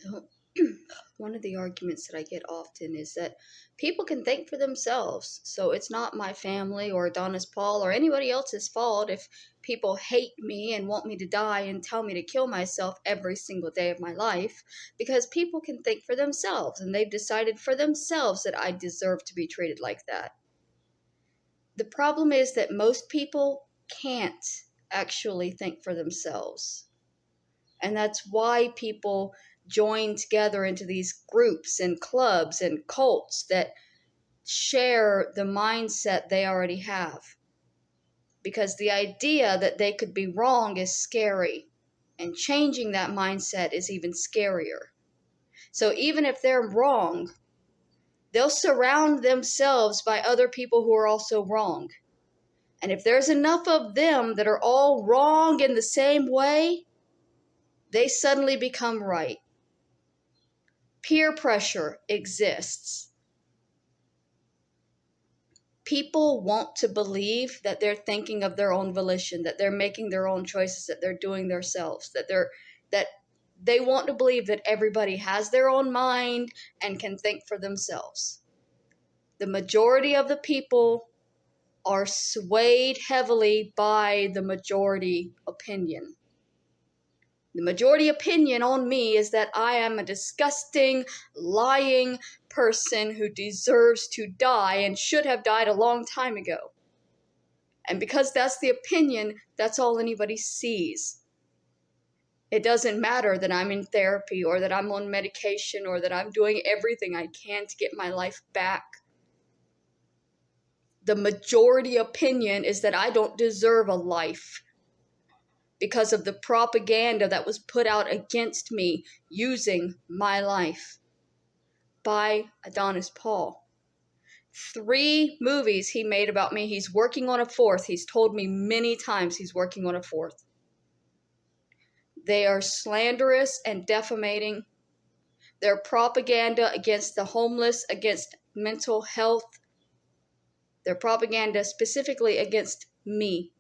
So, one of the arguments that I get often is that people can think for themselves. So, it's not my family or Adonis Paul or anybody else's fault if people hate me and want me to die and tell me to kill myself every single day of my life, because people can think for themselves and they've decided for themselves that I deserve to be treated like that. The problem is that most people can't actually think for themselves. And that's why people join together into these groups and clubs and cults that share the mindset they already have. Because the idea that they could be wrong is scary, and changing that mindset is even scarier. So even if they're wrong, they'll surround themselves by other people who are also wrong. And if there's enough of them that are all wrong in the same way, they suddenly become right. Peer pressure exists. People want to believe that they're thinking of their own volition, that they're making their own choices, that they're doing themselves, that they want to believe that everybody has their own mind and can think for themselves. The majority of the people are swayed heavily by the majority opinion. The majority opinion on me is that I am a disgusting, lying person who deserves to die and should have died a long time ago. And because that's the opinion, that's all anybody sees. It doesn't matter that I'm in therapy or that I'm on medication or that I'm doing everything I can to get my life back. The majority opinion is that I don't deserve a life, because of the propaganda that was put out against me using my life by Adonis Paul. 3 movies he made about me. He's working on a 4th. He's told me many times he's working on a 4th. They are slanderous and defamating. They're propaganda against the homeless, against mental health. They're propaganda specifically against me.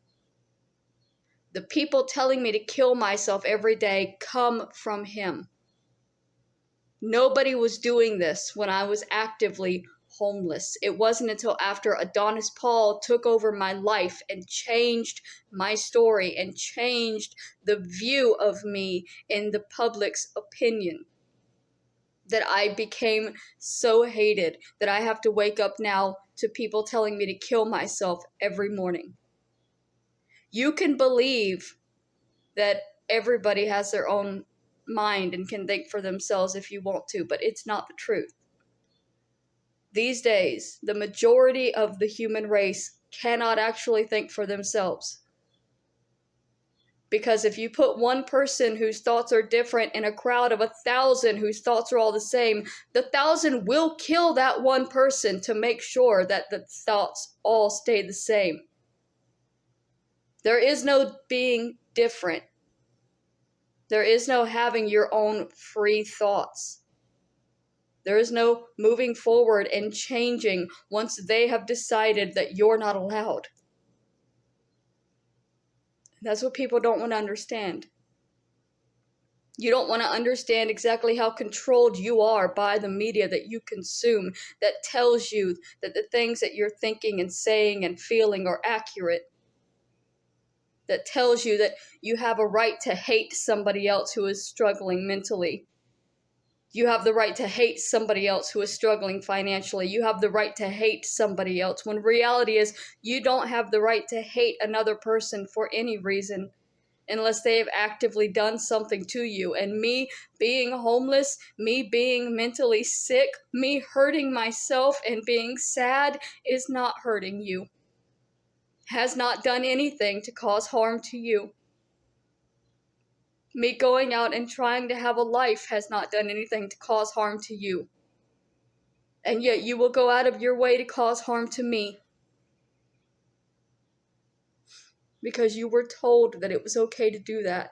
The people telling me to kill myself every day come from him. Nobody was doing this when I was actively homeless. It wasn't until after Adonis Paul took over my life and changed my story and changed the view of me in the public's opinion that I became so hated that I have to wake up now to people telling me to kill myself every morning. You can believe that everybody has their own mind and can think for themselves if you want to, but it's not the truth. These days, the majority of the human race cannot actually think for themselves. Because if you put one person whose thoughts are different in a crowd of 1,000 whose thoughts are all the same, the 1,000 will kill that one person to make sure that the thoughts all stay the same. There is no being different. There is no having your own free thoughts. There is no moving forward and changing once they have decided that you're not allowed. That's what people don't want to understand. You don't want to understand exactly how controlled you are by the media that you consume, that tells you that the things that you're thinking and saying and feeling are accurate. That tells you that you have a right to hate somebody else who is struggling mentally. You have the right to hate somebody else who is struggling financially. You have the right to hate somebody else, when reality is you don't have the right to hate another person for any reason unless they have actively done something to you. And me being homeless, me being mentally sick, me hurting myself and being sad is not hurting you. Has not done anything to cause harm to you. Me going out and trying to have a life has not done anything to cause harm to you. And yet you will go out of your way to cause harm to me. Because you were told that it was okay to do that.